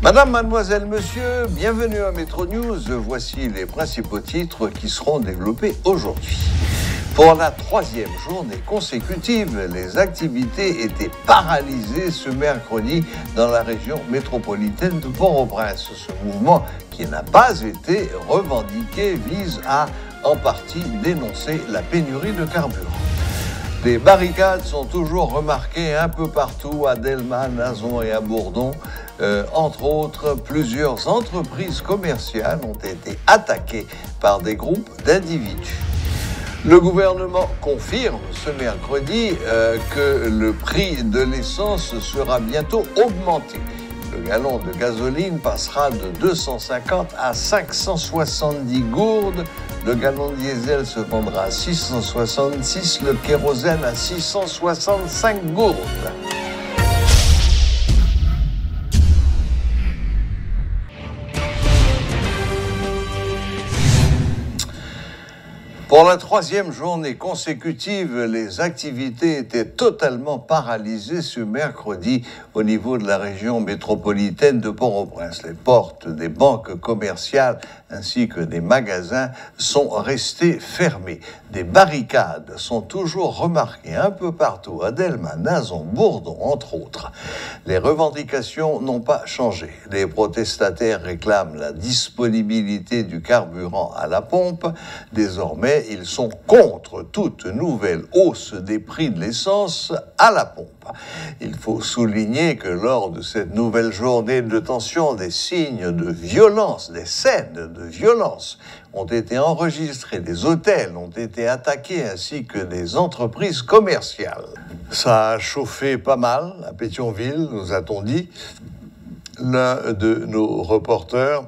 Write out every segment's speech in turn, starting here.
Madame, mademoiselle, monsieur, bienvenue à Métro News. Voici les principaux titres qui seront développés aujourd'hui. Pour la troisième journée consécutive, les activités étaient paralysées ce mercredi dans la région métropolitaine de Port-au-Prince. Ce mouvement, qui n'a pas été revendiqué, vise à, en partie, dénoncer la pénurie de carburant. Des barricades sont toujours remarquées un peu partout à Delmas, Nazon et à Bourdon. Entre autres, plusieurs entreprises commerciales ont été attaquées par des groupes d'individus. Le gouvernement confirme ce mercredi que le prix de l'essence sera bientôt augmenté. Le gallon de gasoline passera de 250 à 570 gourdes. Le gallon diesel se vendra à 666, le kérosène à 665 gourdes. Pour la troisième journée consécutive, les activités étaient totalement paralysées ce mercredi au niveau de la région métropolitaine de Port-au-Prince. Les portes des banques commerciales ainsi que des magasins sont restées fermées. Des barricades sont toujours remarquées un peu partout, à Delmas, Nazon, Bourdon, entre autres. Les revendications n'ont pas changé. Les protestataires réclament la disponibilité du carburant à la pompe. Désormais, ils sont contre toute nouvelle hausse des prix de l'essence à la pompe. Il faut souligner que lors de cette nouvelle journée de tension, des signes de violence, des scènes de violence ont été enregistrés, des hôtels ont été attaqués ainsi que des entreprises commerciales. Ça a chauffé pas mal à Pétionville, nous a-t-on dit. L'un de nos reporters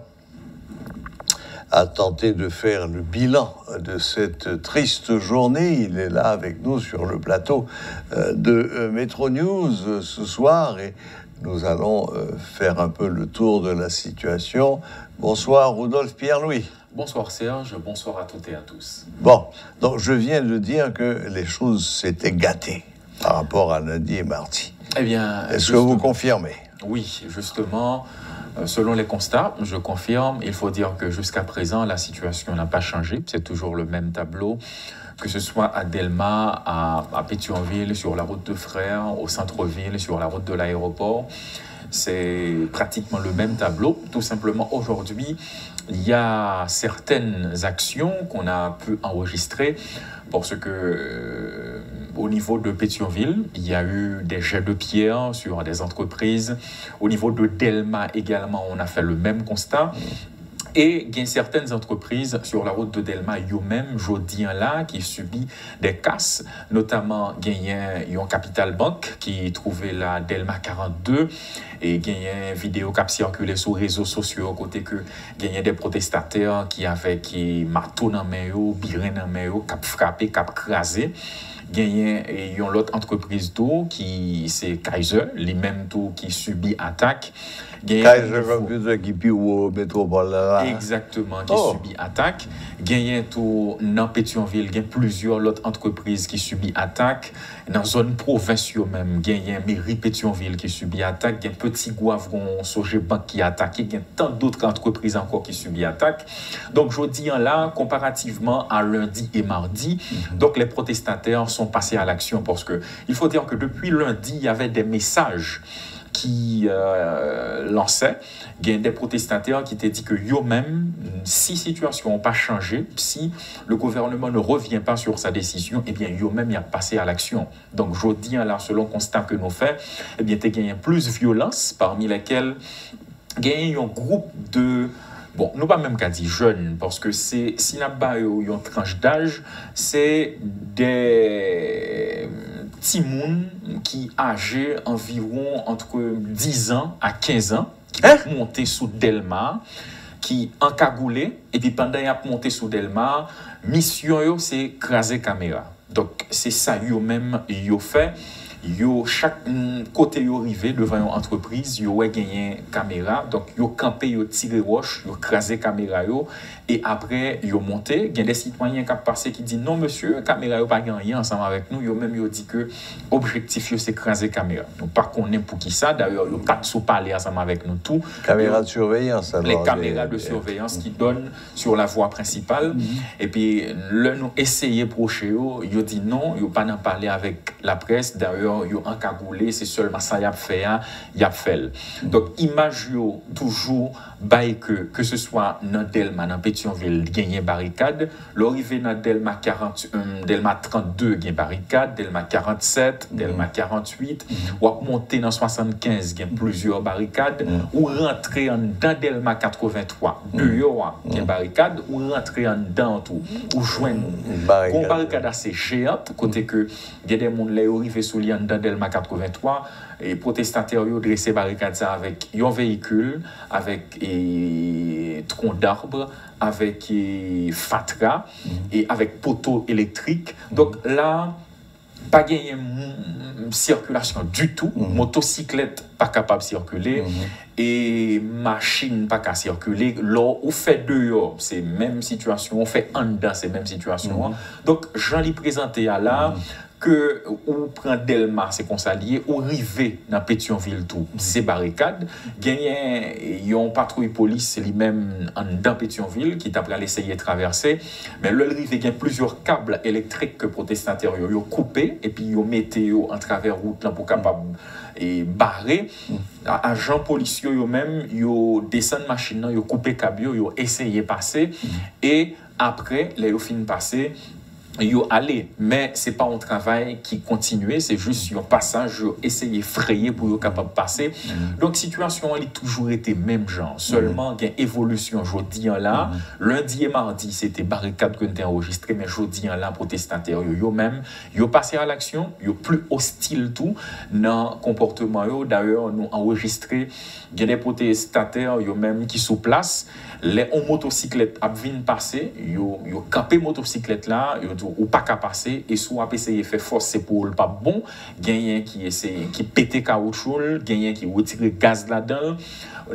a tenté de faire le bilan de cette triste journée. Il est là avec nous sur le plateau de Métro News ce soir et nous allons faire un peu le tour de la situation. Bonsoir Rudolf Pierre-Louis. Bonsoir Serge, bonsoir à toutes et à tous. Bon, donc je viens de dire que les choses s'étaient gâtées par rapport à lundi et mardi. Eh bien, est-ce que vous confirmez? Oui, justement. Selon les constats, je confirme, il faut dire que jusqu'à présent, la situation n'a pas changé. C'est toujours le même tableau, que ce soit à Delmas, à Pétionville, sur la route de Frères, au centre-ville, sur la route de l'aéroport. C'est pratiquement le même tableau. Tout simplement, aujourd'hui, il y a certaines actions qu'on a pu enregistrer parce que au niveau de Pétionville, il y a eu des jets de pierre sur des entreprises. Au niveau de Delmas également, on a fait le même constat. Et il y a certaines entreprises sur la route de Delmas, eux-mêmes, jeudi là, qui subit des casses. Notamment, il y a une Capital Bank qui trouvait la Delmas 42. Et il y a une vidéo qui a circulé sur les réseaux sociaux, côté que il y a des protestataires qui marteau dans les mains, birin dans les mains, qui ont frappé, qui ont crasé. Il y a l'autre entreprise qui c'est Kaiser, les mêmes qui subit attaque. Kaiser Computer qui pue au métropole là. Exactement, qui subit attaque. Il y a tout dans Pétionville, il y a plusieurs autres entreprises qui subit attaque. Dans la zone provinciale même, il y a mairie Pétionville qui subit attaque. Il y a Petit Goivron, Sogebank qui attaque. Il y a tant d'autres entreprises encore qui subit attaque. Donc je dis là, comparativement à lundi et mardi, donc les protestataires sont passés à l'action parce que il faut dire que depuis lundi, il y avait des messages qui lançaient. Il y a des protestataires qui t'ont dit que eux-mêmes, si la situation n'a pas changé, si le gouvernement ne revient pas sur sa décision, eh bien, eux-mêmes, ils ont passé à l'action. Donc, je dis là, selon le constat que nous faisons, eh bien, il y a plus de violence, parmi lesquelles il y a un groupe de... Bon, nous pas même qu'à dire jeunes, parce que si nous avons une tranche d'âge, c'est des petits moun qui âgés environ entre 10 ans à 15 ans, qui montent sous Delmas, qui encagoulés, et puis pendant qu'ils ont monté sous Delmas, mission c'est craser caméra. Donc c'est ça eux-mêmes ils ont fait. yo chaque côté yo arrivé devant une entreprise, yo gagné caméra, donc yo campé, yo tiré roche, yo crasé caméra yo et après yo monté, il y a des citoyens qui passé qui dit non monsieur, caméra yo pas gagné ensemble avec nous, yo même yo dit que objectif yo c'est craser caméra. Donc pas connaît pour qui ça, d'ailleurs yo pas sous parler ensemble avec nous tout. Caméras de surveillance alors. Les caméras de surveillance qui donnent sur la voie principale et puis le nous essayer procher yo dit non, yo pas n'en parler avec la presse, d'ailleurs yo encagoulé, c'est seulement ça y a fait. Donc image yo toujours bail que ce soit dans Delma, dans Pétionville, gagner barricade, l'arrivée dans Delma 32 gagne barricade, Delma 47, Delma 48, ou monter dans 75 gagne plusieurs barricades, ou rentrer en dans Delma 83, dehors gagne barricade, ou rentrer en dedans tout, ou joindre une barricade assez géante côté que il y a des monde là arrivé sous lien dans Delma 83 et protestataires ont dressé barricade ça avec un véhicule, avec tronc d'arbre, avec fatra et avec poteau électrique. Donc là, pas gagné circulation du tout, motocyclette pas capable de circuler et machine pas capable de circuler. Là, on fait dehors, c'est même situation, on fait en dedans, c'est même situation. Donc, j'en ai présenté à là que ou prend Delma c'est qu'on s'allier ou river dans Pétionville tout c'est barricade gagné yon patrouille police lui-même en dans Pétionville qui t'a pour essayer de traverser mais le river gagne plusieurs câbles électriques que protestataires yo coupé et puis yo mettez en travers route là pour capable et barrer agents policiers yo même yo descend machine là yo coupé câble yo essayer passer et après les yo fin passer yo aller mais c'est pas un travail qui continue, c'est juste un passage essayer frayer pour yo capable passer. Donc situation elle a toujours été même genre, seulement il y a évolution jodi là, lundi et mardi c'était barricade que nous enregistré mais jodi là protestataires yo même yo passé à l'action, yo plus hostile tout dans comportement yo. D'ailleurs nous enregistré il y a des protestataires yo même qui sous place les en motocyclette a vinn passer yo camper motocyclette là yo ou pas qu'à passer et soit essayer faire force c'est pour pas bon gagner qui essaie qui péter caoutchouc gagner qui retirer gaz là-dedans.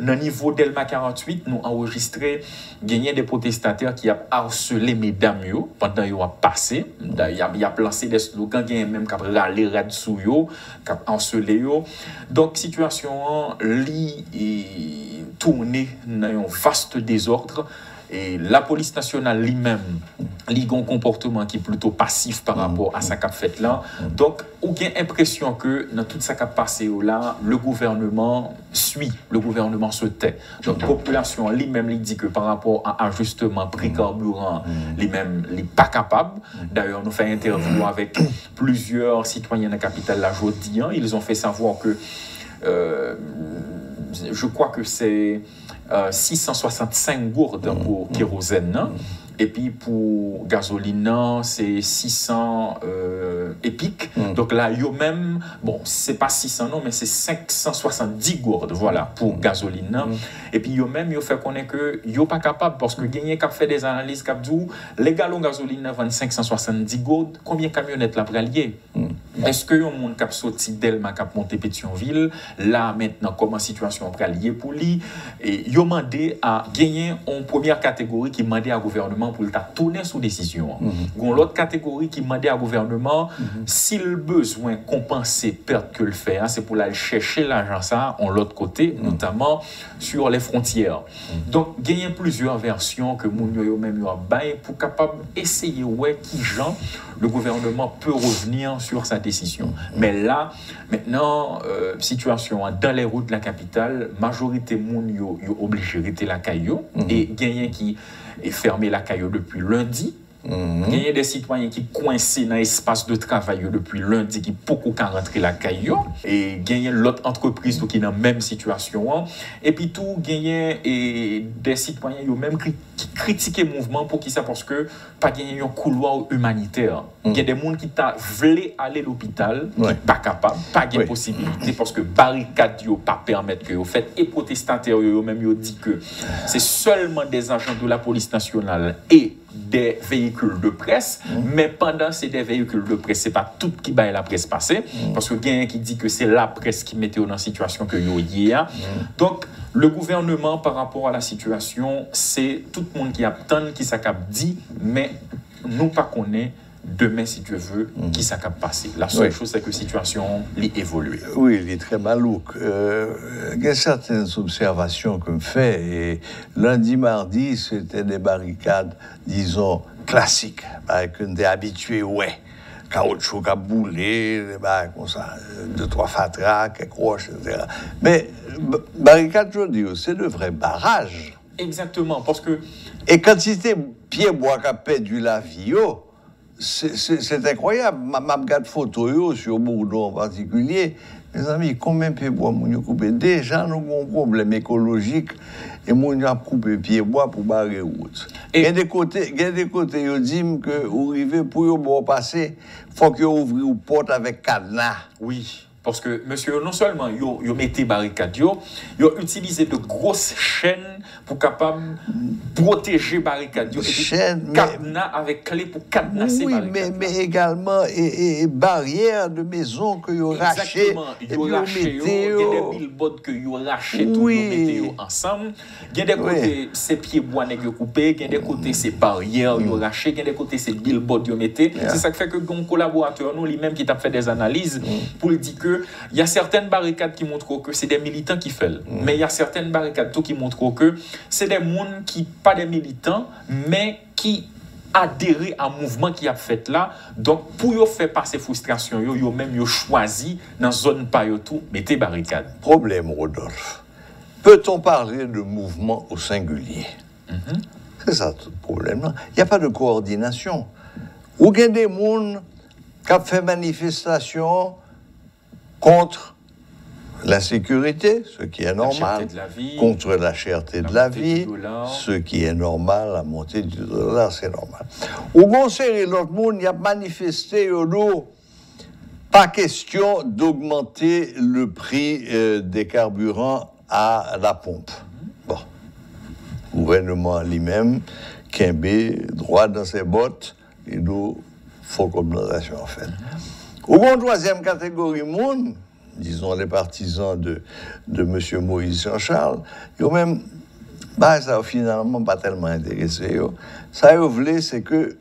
Dans niveau Delma 48 nous enregistré gagner des protestataires qui a harcelé mesdames yo pendant yo a passé il a lancé des slogans gagner même qui a râler rad sou yo qui a harcelé yo. Donc situation li tourner dans un vaste désordre et la police nationale lui-même li a un comportement qui est plutôt passif par rapport à ça qu'a fait là. Donc on a l'impression que dans tout ça qu'a passé là le gouvernement suit, le gouvernement se tait. Donc la population lui-même lui dit que par rapport à ajustement prix carburant lui-même n'est pas capable. D'ailleurs nous fait interview avec plusieurs citoyens de la capitale la jeudi, ils ont fait savoir que je crois que c'est 665 gourdes pour kérosène et puis pour gasoline c'est 600 épiques. Donc là yo même bon c'est pas 600 non mais c'est 570 gourdes voilà pour gasoline et puis yo même yo fait connaître que yo pas capable parce que gagner cap fait des analyses cap dit les galons gasoline vendent 570 gourdes combien camionnettes là pralier. Est-ce que yon monde cap sorti Delma cap monter Pétionville là maintenant comment situation pralier pour lui et yo mandé à gagner en première catégorie qui mandé à gouvernement pour le tourner sous décision. L'autre catégorie qui demandait au gouvernement s'il besoin compenser perte que le fait, c'est pour aller chercher l'argent ça en l'autre côté, notamment sur les frontières. Donc il y a plusieurs versions que moun yo même yo bail pour capable essayer ouais qui gens le gouvernement peut revenir sur sa décision. Mais là maintenant situation dans les routes de la capitale, majorité moun yo obligé rester la caillou et gagner qui est fermé la caillou depuis lundi. Il y a des citoyens qui coincés dans l'espace de travail depuis lundi qui beaucoup qu'à rentrer la caillou et il y a l'autre entreprise qui est dans la même situation et puis tout il y a des citoyens qui même qui critiquent le mouvement pour qui ça parce que pas gagner un couloir humanitaire. Il y a des gens qui t'a voulu aller à l'hôpital qui pas capable, pas de possibilité parce que barricade yo pas permettre que vous faites et protestataires yo même yo dit que c'est seulement des agents de la police nationale et des véhicules de presse, mais pendant ces des véhicules de presse, c'est pas tout qui va la presse passer, parce que quelqu'un qui dit que c'est la presse qui mettait dans la situation que yo hier. Donc, le gouvernement, par rapport à la situation, c'est tout le monde qui attend, qui s'accap dit, mais nous pas connaît demain, si Dieu veut, qui s'accap passer. La seule chose, c'est que la situation évolue. Oui, il est très malouk. Il y a certaines observations que je fais, et lundi, mardi, c'était des barricades, disons, classiques, avec une des habitués, ouais. Caoutchouc à bouler, comme ça, 2-3 fatras, quelques roches, etc. Mais barricade, je dis, c'est de vrais barrages. Exactement, parce que... Et quantité pied-bois qu'a perdu la vie, c'est incroyable. Ma regarde photo sur Bordeaux en particulier. Mes amis, combien de pieds-bois nous coupé? Déjà, nous avons un problème écologique et nous avons coupé pieds-bois pour barrer route. Il y a des côtés, ils disent que vous arrivez pour passer, il faut que vous ouvriez une porte avec cadenas. Oui. Parce que, monsieur, non seulement ils mettent barricades, ils ont utilisé de grosses chaînes pour capable protéger barricades. Chaînes, cadenas avec clé pour cadenasser barricades. Oui, mais également et barrières de maisons que ils ont rachetées. Exactement. Ils ont racheté, il y a des billboards que ils ont rachetés, tout ils mettaient ensemble. Il y a des côtés, ces pieds-bois qu'ils ont coupés, il y a des côtés, ces barrières qu'ils ont rachetées, il y a des côtés, ces billboards qu'ils ont mettaient. C'est ça qui fait que nos collaborateurs, nous, lui-même, qui t'a fait des analyses pour dire que il y a certaines barricades qui montrent que c'est des militants qui font. Mais il y a certaines barricades qui montrent que c'est des gens qui, pas des militants, mais qui adhèrent à un mouvement qui a fait là. Donc, pour faire passer frustration, ils ont même choisi dans la zone pas tout, mettez barricades. Problème, Rodolphe. Peut-on parler de mouvement au singulier? C'est ça tout le problème. Il n'y a pas de coordination. Ou il y a des gens qui ont fait manifestation contre l'insécurité, ce qui est normal, contre la cherté de la vie, ce qui est normal, la montée du dollar, c'est normal. Au conseil, l'autre monde, il a manifesté, pas question d'augmenter le prix des carburants à la pompe. Bon, le gouvernement lui-même, Kimbe, droit dans ses bottes, il nous faut qu'augmentation en fait. Au bon troisième catégorie monde, disons les partisans de M. Moïse Jean-Charles, ils ont même, ça n'a finalement pas tellement intéressé. Ça, ils voulaient, c'est que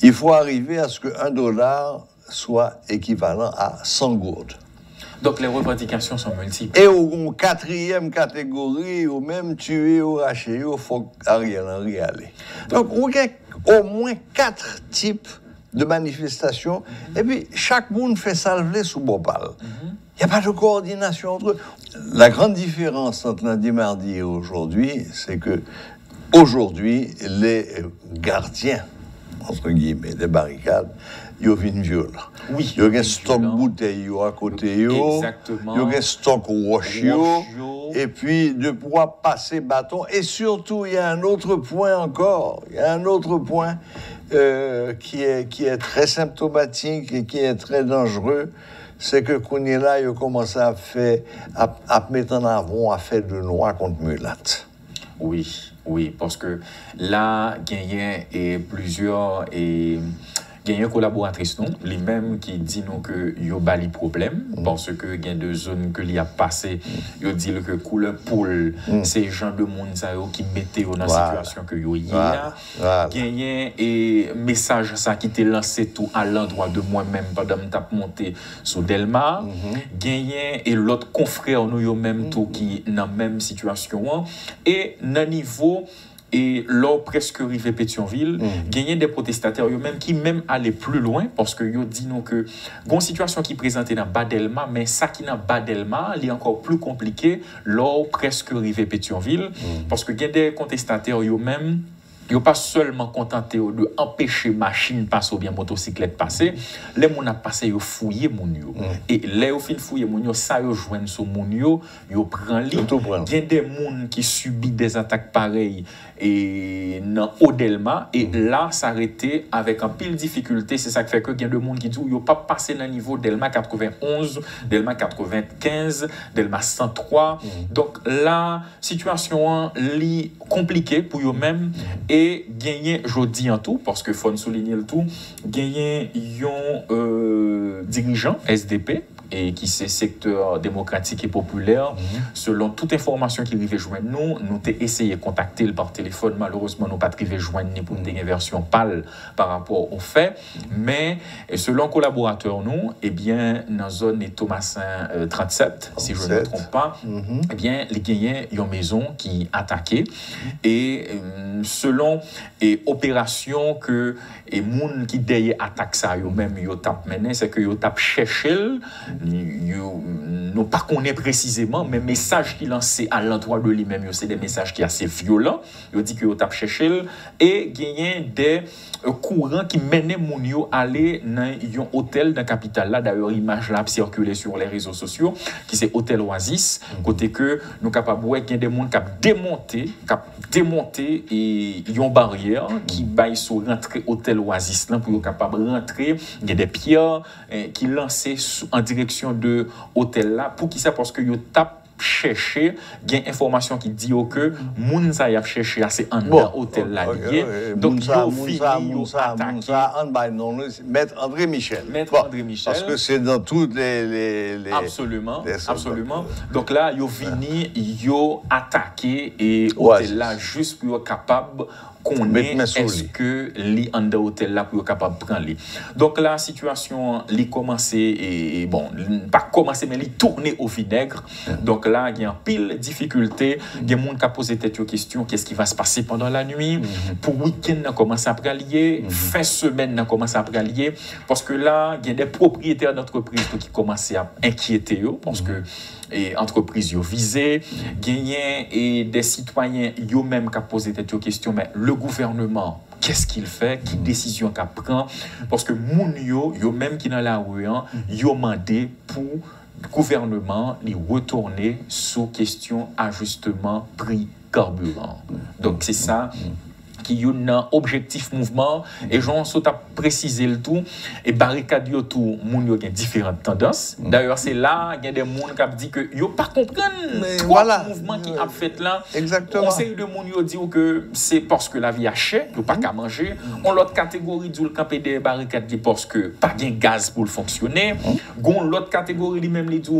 il faut arriver à ce que $1 soit équivalent à 100 gourdes. Donc les revendications sont multiples. Et au quatrième catégorie, au même tué, au raché, il faut Ariel Henry aller. Donc, il y a au moins 4 types de manifestations, et puis chaque monde fait salver sous Bhopal. Il n'y a pas de coordination entre eux. La grande différence entre lundi, mardi et aujourd'hui, c'est que aujourd'hui, les gardiens, entre guillemets, des barricades, ils ont une violence. Oui. Il y a un stock bouteille à côté, il y a un stock roche, et puis de pouvoir passer bâton. Et surtout, il y a un autre point encore, qui est très symptomatique et qui est très dangereux, c'est que Kounila, il a commencé à mettre en avant, à faire de noix contre mulâtre. Oui, parce que là, il y a plusieurs collaboratrices, les-mêmes qui disent que il y a des problèmes, parce que il y a des zones que l'y a passé, ils disent que couleur poule, c'est gens de monde qui mettaient dans la situation que il y a. Il y a un message ça qui était lancé tout à l'endroit de moi-même pendant que je monté sur Delma. Il y a l'autre confrère nous même tout qui dans la même situation et dans niveau et là, presque arrivé Pétionville, gagner des protestataires eux-mêmes qui même allaient plus loin parce que ils disent que une situation qui présentait dans Badelma, mais ça qui dans Badelma, est encore plus compliqué là presque arrivé Pétionville parce que gagne des contestataires eux-mêmes. Ils ne sont pas seulement contentés de empêcher machine passer ou bien motocyclette passer. Les gens ont passé, ils fouillé mon yo. Et les gens fouillé mon yo, ça ils joignent sur mon yo, ils prennent lit. Il y a des gens qui subissent des attaques pareilles et dans Odelma et là s'arrêter avec un pile difficulté, c'est ça qui fait que il y a des gens qui disent ils n'ont pas passé dans le niveau Delma 91, Delma 95, Delma 103. Donc la situation est compliquée pour eux-mêmes et Et gagner, je dis en tout, parce que faut souligner le tout, gagner un dirigeant SDP, et qui c'est secteur démocratique et populaire, selon toute information qui arrivait joindre nous avons essayé de contacter par téléphone. Malheureusement, nous n'avons pas arrivé joindre ni pour une version pâle par rapport aux faits. Mais selon collaborateurs, nous, eh bien, dans la zone de Thomasin 37, si je ne me trompe pas, eh bien, les gagnants, il y a une maison qui attaquée. Et selon et opération que les gens qui derrière attaque ça, eux-mêmes, ils tapent mené, c'est que ils tapent chercher. Nous pas connaît précisément, mais messages qu'il lancé à l'endroit de lui-même, c'est des messages qui sont assez violents. Il dit que vous tape chercher et gagner des courants qui menaient mon yo aller dans un hôtel dans la capitale là. D'ailleurs, image là circulé sur les réseaux sociaux qui c'est hôtel Oasis, côté que nous capable ouais qu'il y a des monde qui démonté et une barrière qui baille sur rentrer hôtel Oasis là pour capable rentrer. Il y a des pierres qui lancées en direction de hôtel là pour qui ça parce que yo tape chercher gain information qui dit que Mounsa y a cherché assez en hôtel là lié donc yo fini Maître André Michel parce que c'est dans toutes les absolument donc là yo fini yo attaqué et hôtel là juste pour capable qu'on est-ce que les en hôtel là pour capable prendre les donc la situation li commencé et bon pas commencé mais li tourner au vinaigre donc là il y a pile difficulté il y a monde qui a posé tête aux questions qu'est-ce qui va se passer pendant la nuit pour week-end on commence à pralier fin semaine on commence à pralier parce que là il y a des propriétaires d'entreprises qui commencent à inquiéter eux parce que et entreprises yo visées gagner et des citoyens yo même qui a posé tête questions mais le gouvernement qu'est-ce qu'il fait qui décision qu'il prend parce que moun yo même qui dans la rue yo mandé pour le gouvernement les retourner sous question ajustement prix carburant donc c'est ça qui a un objectif mouvement et j'en saute à préciser le tout et barricade yo tout moun yo gen différentes tendances d'ailleurs c'est là il y a des moun qui dit que yo pas comprendre voilà mouvement qui a fait là exactement conseil de moun yo dit que c'est parce que la vie a cher yo pas qu'à manger on l'autre catégorie dit le camper des barricades dit parce que pas gain gaz pour le fonctionner gon l'autre catégorie lui même li dit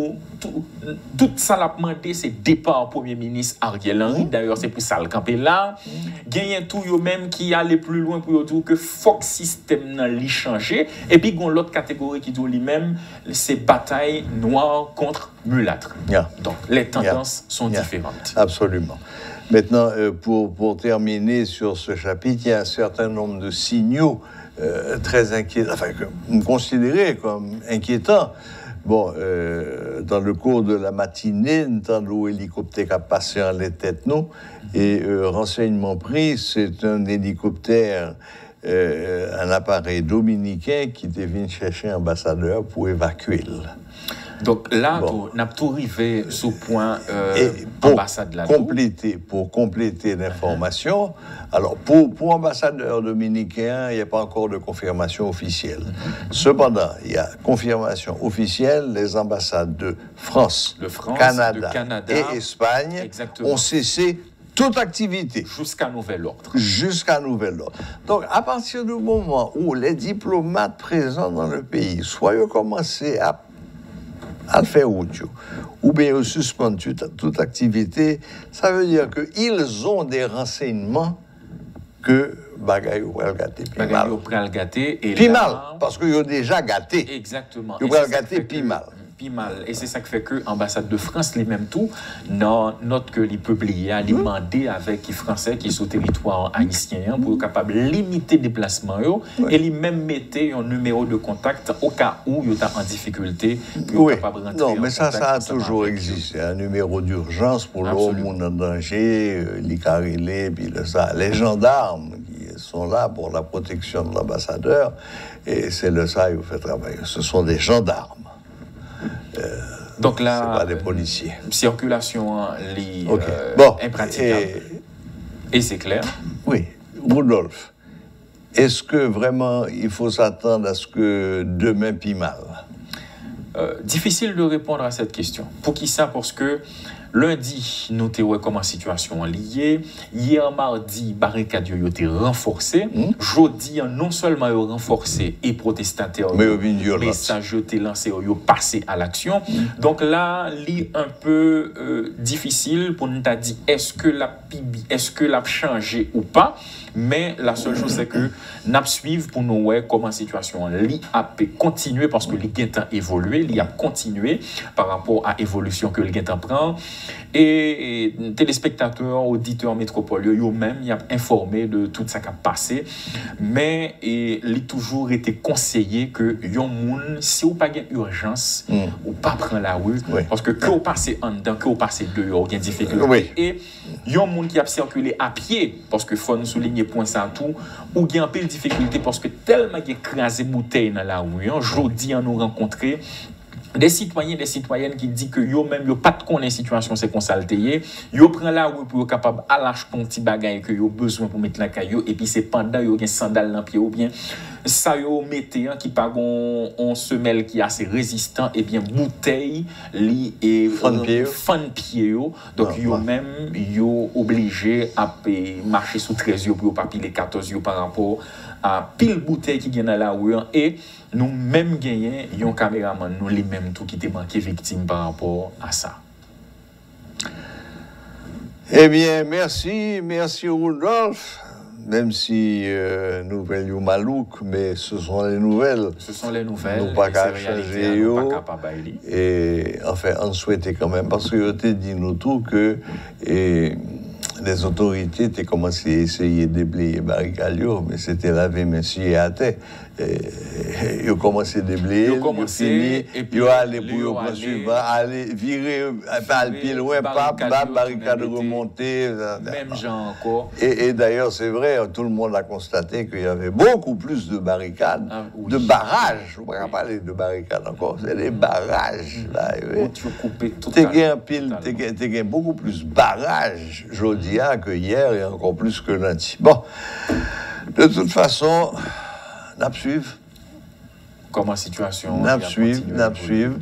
tout ça l'a demandé c'est départ premier ministre Ariel Henry d'ailleurs c'est pour ça le camper là gagne tout yo même qui allait plus loin pour dire que faut système nan li changer et puis gon l'autre catégorie qui dit lui-même c'est bataille noire contre mulâtre donc les tendances sont différentes absolument. Maintenant pour terminer sur ce chapitre il y a un certain nombre de signaux très inquiétants enfin que vous considérez comme inquiétants. Bon, dans le cours de la matinée, un hélicoptère qui a passé en les têtes, nous, et renseignement pris, c'est un hélicoptère, un appareil dominicain qui était venu chercher un ambassadeur pour évacuer. Donc là, on a tout arrivé sous point ambassade là. Pour compléter l'information, alors pour ambassadeur dominicain, il n'y a pas encore de confirmation officielle. Cependant, il y a confirmation officielle, les ambassades de France, Canada et Espagne ont cessé toute activité. Jusqu'à nouvel ordre. Jusqu'à nouvel ordre. Donc, à partir du moment où les diplomates présents dans le pays, soit ils ont commencé à le faire ou bien suspendre toute activité, ça veut dire qu'ils ont des renseignements que bagaille ou pral gâté puis mal parce qu'ils ont déjà gâté. Exactement. Ils pral gâté puis mal. Et c'est ça qui fait que l'ambassade de France, les mêmes tout, dans note que les publiés, a demandé avec les Français qui sont au territoire haïtien pour être capable de limiter les déplacements et les mêmes mettaient un numéro de contact au cas où ils sont en difficulté. Non, mais ça a toujours existé. Un numéro d'urgence pour l'homme en danger, les carrelés, puis ça. Les gendarmes qui sont là pour la protection de l'ambassadeur, et c'est le ça qui fait travailler. Ce sont des gendarmes. Donc là, c'est pas des policiers. Circulation impraticable. Et c'est clair. Oui, Rudolf. Est-ce que vraiment il faut s'attendre à ce que demain pis mal? Difficile de répondre à cette question. Pour qui ça? Parce que Lundi, nous avons comment situation liée. Hier, mardi, barricade yo été renforcée. Jeudi, non seulement yo renforcé et protestataires, mais message été lancé, yo passé à l'action. Donc là, c'est un peu difficile pour nous dire est-ce que l'a changé ou pas. Mais la seule chose, c'est que nous suivons pour nous voir comment la situation a continué parce que les gains ont évolué, il a continué par rapport à l'évolution que le gain prend. Et téléspectateurs, auditeurs métropole, eux-mêmes, ils ont informé de tout ça qui a passé. Mais il a toujours été conseillé que si vous n'avez pas d'urgence, ou pas prendre la rue, parce que vous passez en dedans, que vous passez dehors, il y a des difficultés. Et il y a des gens qui ont circulé à pied, parce que faut nous souligner point ça tout, ou il y a un peu de difficulté parce que tellement il y a écrasé bouteille dans la rue. Aujourd'hui, on nous rencontré des citoyens, des citoyennes qui disent que yo même yo pas de connaître situation c'est qu'on salteye, yo prend la rue pour capable à lâcher ton petit bagage que yo besoin pour mettre la caillou et puis c'est pendant yo gen sandales dans pied ou bien ça yo mettez qui pas on semelle qui est assez résistant et bien bouteille li et fan pied yo donc yo même yo obligé à marcher sous 13 yo pour pas piler 14 yo par rapport à pile bouteille qui gagne dans la rue et nous même gagné un caméraman nous les mêmes tout qui était manqué victime par rapport à ça. Eh bien merci Rudolf, même si nouvelles ou malouques, mais ce sont les nouvelles. Ce sont les nouvelles. Nous pas qu'à changer et enfin on souhaitait quand même parce que tu dit nous tout que les autorités étaient commencé à essayer de déblayer barricade, mais c'était lavé monsieur à terre. Ils ont commencé à déblayer, ils ont fini, ils ont allé pour aller virer, aller pied loin, pas barricade remontée. Même gens encore. Et d'ailleurs, c'est vrai, tout le monde a constaté qu'il y avait beaucoup plus de barricades, de barrages. On ne va pas parler de barricades encore, c'est des barrages. Tu as beaucoup plus de barrages, je dis, que hier et encore plus que lundi. Bon, de toute façon, n'a suivre. Comment situation? N'a suivre.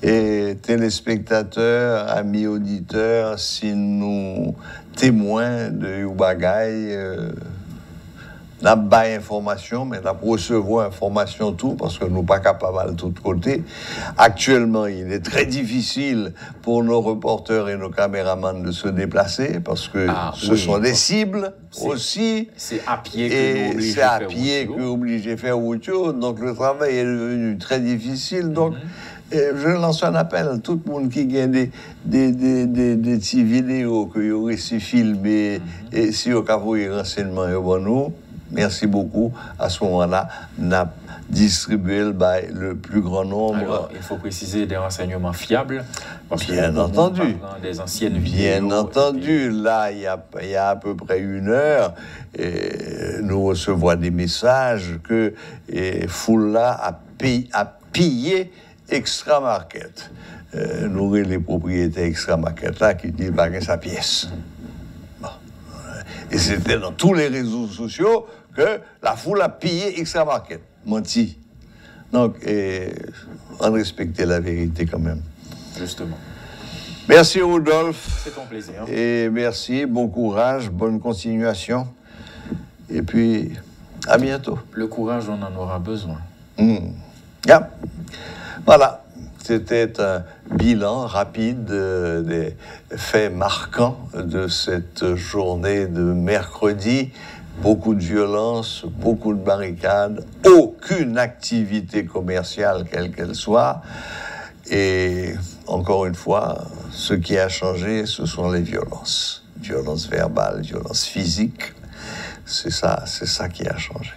Et téléspectateurs, amis auditeurs, si nous témoins de Youbagaï, n'a pas information, mais n'a pas recevoir information tout, parce que nous pas capables de tous côtés. Actuellement, il est très difficile pour nos reporters et nos caméramans de se déplacer, parce que ce sont des cibles aussi. C'est à pied que obligé de faire autre chose. Donc le travail est devenu très difficile. Donc je lance un appel à tout le monde qui gagne des petites vidéos que vous aurez su filmer et si vous avez des renseignements, nous. Merci beaucoup. À ce moment-là, on a distribué le plus grand nombre. Alors, il faut préciser des renseignements fiables. Parce bien entendu. Des anciennes vidéos. Bien entendu. Là, il y a à peu près 1 heure, nous recevons des messages que Foula a pillé Extra Market. Nous avons les propriétaires Extra Market là qui disent qu'il sa pièce. Bon. Et c'était dans tous les réseaux sociaux que la foule a pillé Extra Market. Menti. Donc, on respectait la vérité quand même. Justement. Merci Rudolf. C'est ton plaisir. Et merci, bon courage, bonne continuation. Et puis, à bientôt. Le courage, on en aura besoin. Yeah. Voilà. C'était un bilan rapide des faits marquants de cette journée de mercredi. Beaucoup de violence, beaucoup de barricades, aucune activité commerciale, quelle qu'elle soit. Et encore une fois, ce qui a changé, ce sont les violences. Violences verbales, violences physiques. C'est ça qui a changé.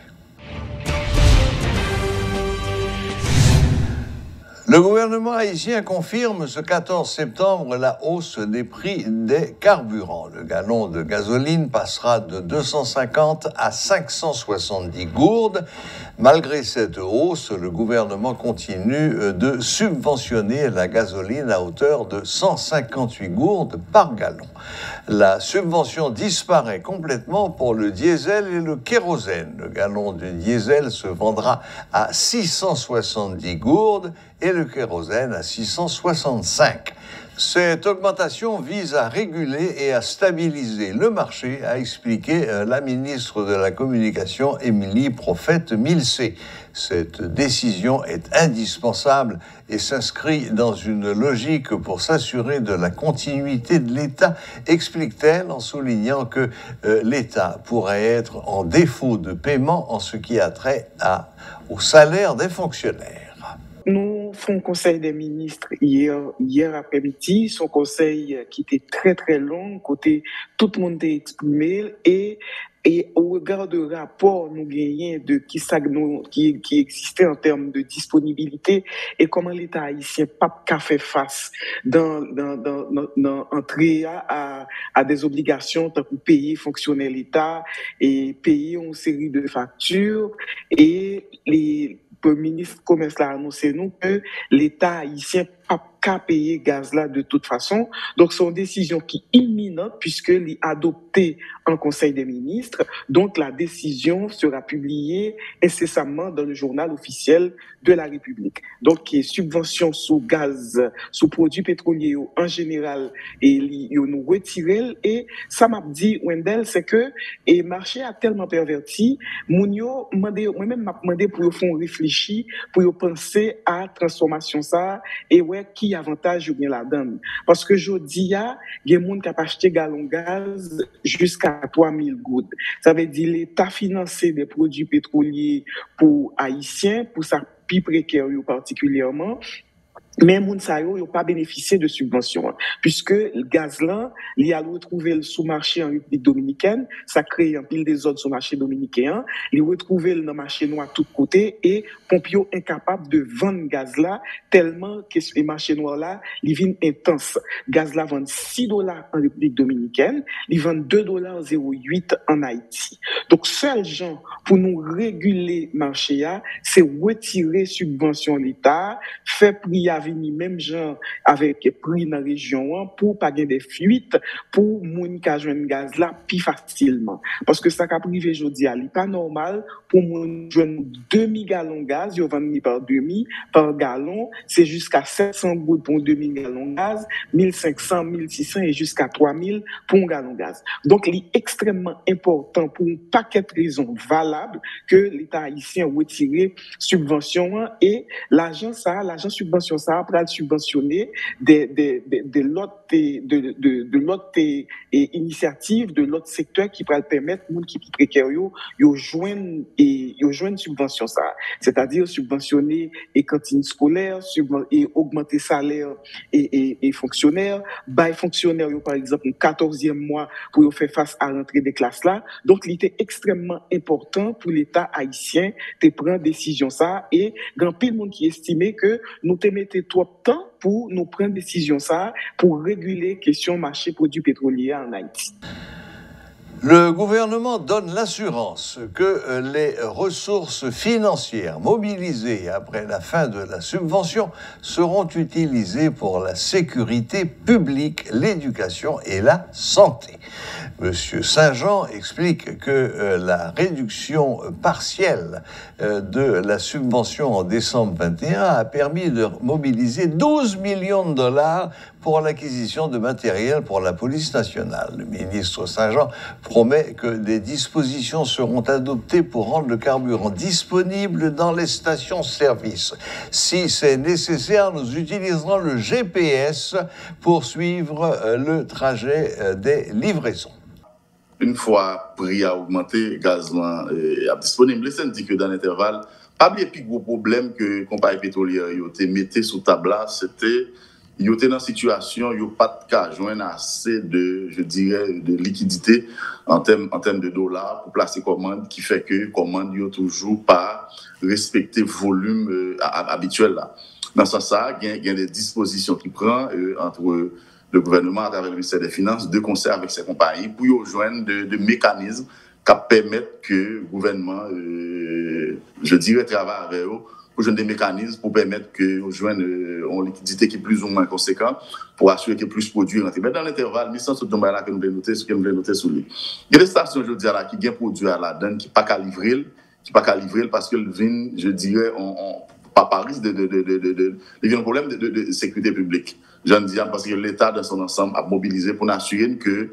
Le gouvernement haïtien confirme ce 14 septembre la hausse des prix des carburants. Le gallon de gasoline passera de 250 à 570 gourdes. Malgré cette hausse, le gouvernement continue de subventionner la gasoline à hauteur de 158 gourdes par gallon. La subvention disparaît complètement pour le diesel et le kérosène. Le gallon de diesel se vendra à 670 gourdes et le kérosène à 665. Cette augmentation vise à réguler et à stabiliser le marché, a expliqué la ministre de la Communication, Émilie Prophète-Milcé. Cette décision est indispensable et s'inscrit dans une logique pour s'assurer de la continuité de l'État, explique-t-elle en soulignant que l'État pourrait être en défaut de paiement en ce qui a trait au salaire des fonctionnaires. Nous faisons conseil des ministres hier après-midi, son conseil qui était très très long, côté tout le monde a exprimé et au regard de rapport nous gagnons de qui existait en termes de disponibilité et comment l'État haïtien pas qu'a fait face dans entrer à des obligations tant que payer fonctionner l'État et payer une série de factures et le ministre commerce l'a annoncé nous que l'État haïtien qu'à payer gaz là de toute façon. Donc, c'est une décision qui est imminente puisqu'elle est adoptée en Conseil des ministres. Donc, la décision sera publiée incessamment dans le journal officiel de la République. Donc, subvention sous gaz, sous produits pétroliers en général, et nous retirer. Et ça m'a dit, Wendell, c'est que le marché a tellement perverti, moi-même m'a demandé pour eux font réfléchir, pour eux penser à transformation ça, et ouais, qui avantage ou bien la donne. Parce que je dis, il y a des gens qui ont acheté gallon gaz jusqu'à 3000 gouttes. Ça veut dire l'État financé des produits pétroliers pour Haïtiens, pour sa plus précaire particulièrement. Mais moun sa yo pas bénéficié de subventions puisque le gaz là il a retrouvé le sous-marché en République dominicaine, ça crée un pile des autres sur le marché dominicain, il retrouvé le marché noir de tous côtés et Pompio incapable de vendre gaz là tellement que le marché noir là il vient intense. Gaz là vend $6 en République dominicaine, il vend $2.08 en Haïti. Donc seul gens pour nous réguler marché là, c'est retirer subvention l'État, faire prix venir même gens avec prix dans la région pour pas gagner des fuites pour moun ka joindre gaz là plus facilement parce que ça qu'a privé jodi a li pas normal pour moun joindre demi gallon gaz yo vendre par demi par gallon c'est jusqu'à 700 gouttes pour demi gallon gaz 1500 1600 et jusqu'à 3000 pour un gallon gaz. Donc il est extrêmement important pour un paquet de raisons valables que l'État haïtien retire subvention et l'argent subvention ça pour subventionner de l'autre initiative de l'autre secteur qui pourrait permettre moun qui précaire yo joindre subvention ça, c'est-à-dire subventionner et cantine scolaire et augmenter salaire et fonctionnaires, bail fonctionnaires par exemple un 14e mois pour faire face à l'entrée des classes là. Donc il était extrêmement important pour l'État haïtien de prendre décision ça et grand pile monde qui estimait que nous te mettez trop de temps pour nous prendre décision ça pour réguler question marché produits pétroliers en Haïti. Le gouvernement donne l'assurance que les ressources financières mobilisées après la fin de la subvention seront utilisées pour la sécurité publique, l'éducation et la santé. Monsieur Saint-Jean explique que la réduction partielle de la subvention en décembre 2021 a permis de mobiliser 12 millions de dollars pour l'acquisition de matériel pour la police nationale. Le ministre Saint-Jean promet que des dispositions seront adoptées pour rendre le carburant disponible dans les stations-service. Si c'est nécessaire, nous utiliserons le GPS pour suivre le trajet des livraisons. Une fois prix a augmenté, gaz est disponible, ça dit que dans l'intervalle, pas bien plus gros problème que compagnie pétrolière te mettait sous table, c'était yo était dans situation yo pas de cas joindre assez de je dirais de liquidité en termes de dollars pour placer commande qui fait que commande yo toujours pas respecter volume habituel là. Dans ce sens il y a des dispositions qui prend entre le gouvernement à travers le ministère des Finances de concert avec ces compagnies pour yo joindre de mécanismes qui permettent que le gouvernement je dirais travaille avec eux pour jouer des mécanismes pour permettre que joigne une liquidité qui est plus ou moins conséquente pour assurer que plus de produits rentrent. Mais dans l'intervalle, mission sur le là que nous devons noter, ce que nous devons noter sur lui. Il y a des stations, je dirais, qui ont produit à la donne, qui ne sont pas qu'à livrer parce que le vin, je dirais, pas risque il y a un problème de sécurité publique. Je dis parce que l'État dans son ensemble a mobilisé pour assurer que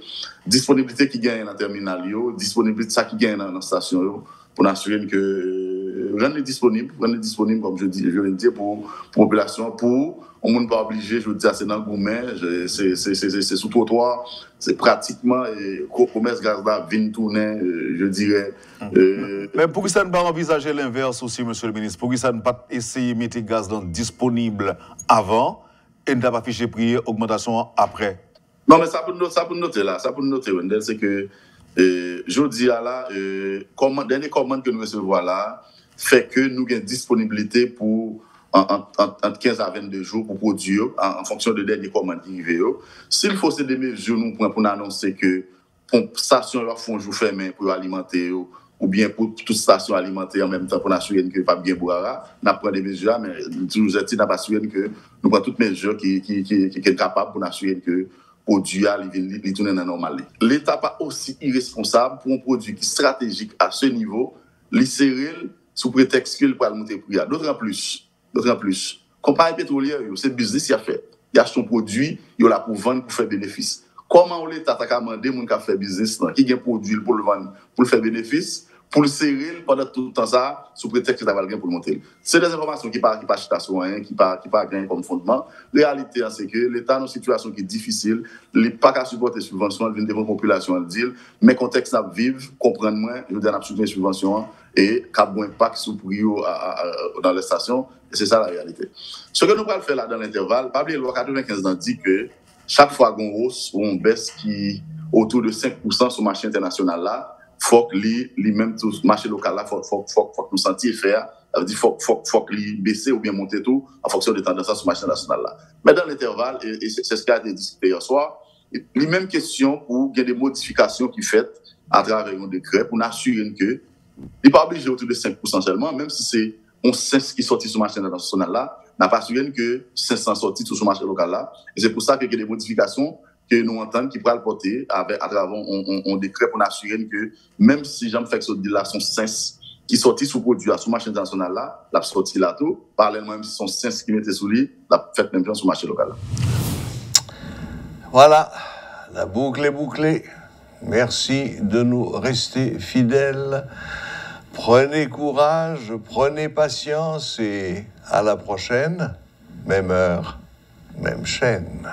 disponibilité qui gagne dans le terminal, disponibilité ça qui gagne dans la station, pour assurer que rendre disponible comme je le dis pour la population, pour on ne pas obligé, je veux dire, c'est dans le gourmet, c'est sous trottoir, c'est pratiquement commerce gaz là, vient tourner, je dirais. Mais pourquoi ça ne pas envisager l'inverse aussi, monsieur le ministre? Pourquoi ça ne pas essayer de mettre le gaz disponible avant et ne pas afficher prix augmentation après? Non, mais ça pour noter là, Wendel, c'est que je dis là, dernière commande que nous recevons là, fait que nous avons disponibilité pour entre 15 à 22 jours pour produire en fonction de dernières commandes qui arrivent. S'il faut ces des mesures nous pour annoncer que les stations leur font jour fermé pour alimenter ou bien pour toute station alimentaire en même temps pour assurer que pas bien boire, nous prenons des mesures, mais nous n'a pas assuré que nous prenons toutes les mesures qui sont capables pour assurer que le produit il tourne dans la normalité. L'État n'est pas aussi irresponsable pour un produit qui est stratégique à ce niveau, les serrer sous prétexte qu'il peut monter le prix. D'autant plus, compagnie pétrolière, c'est business qui a fait. Il y a son produit, il est là pour vendre, pour faire bénéfice. Comment l'État a demandé à qui fait business, qui a un produit pour le vendre, pour le faire bénéfice, pour le serrer pendant tout le temps ça, sous prétexte que ça va le gain pour le monter. C'est des informations qui ne sont pas chita sur rien, qui ne sont pas gain comme fondement. La réalité, c'est que l'État est dans une situation qui est difficile, il n'est pas qu'à supporter les subventions, il vient devant la population à le dire, mais le contexte à vivre, comprendre moins, il y a des subventions et qu'il y a un impact sur le prix dans les stations, et c'est ça la réalité. Ce que nous allons faire là dans l'intervalle, pas oublier, le loi 95 ans dit que chaque fois qu'on hausse ou on baisse qui autour de 5% sur le marché international là, faut que lui-même tout marché local là faut que nous sentir faire, ça veut dire faut que lui baisser ou bien monter tout en fonction des tendances sur le marché national là. Mais dans l'intervalle et c'est ce qui a été discuté hier soir, les mêmes questions pour qu'il y ait des modifications qui faites à travers un décret pour assurer que il n'est pas obligé autour de 5% seulement, même si c'est 11 qui sortit sur le marché national là, n'a pas assuré que 500 sortis sur le marché local là. Et c'est pour ça qu'il y a des modifications que nous entendons qui pourraient le porter à travers un décret pour assurer que même si j'en fais que ce deal-là sont 5 qui sortent sous produit sur le marché international là, la sortie là tout, parallèlement même si sont 5 qui mettent sous lui, la fait même bien sur le marché local là. Voilà, la boucle est bouclée. Merci de nous rester fidèles. Prenez courage, prenez patience et à la prochaine. Même heure, même chaîne.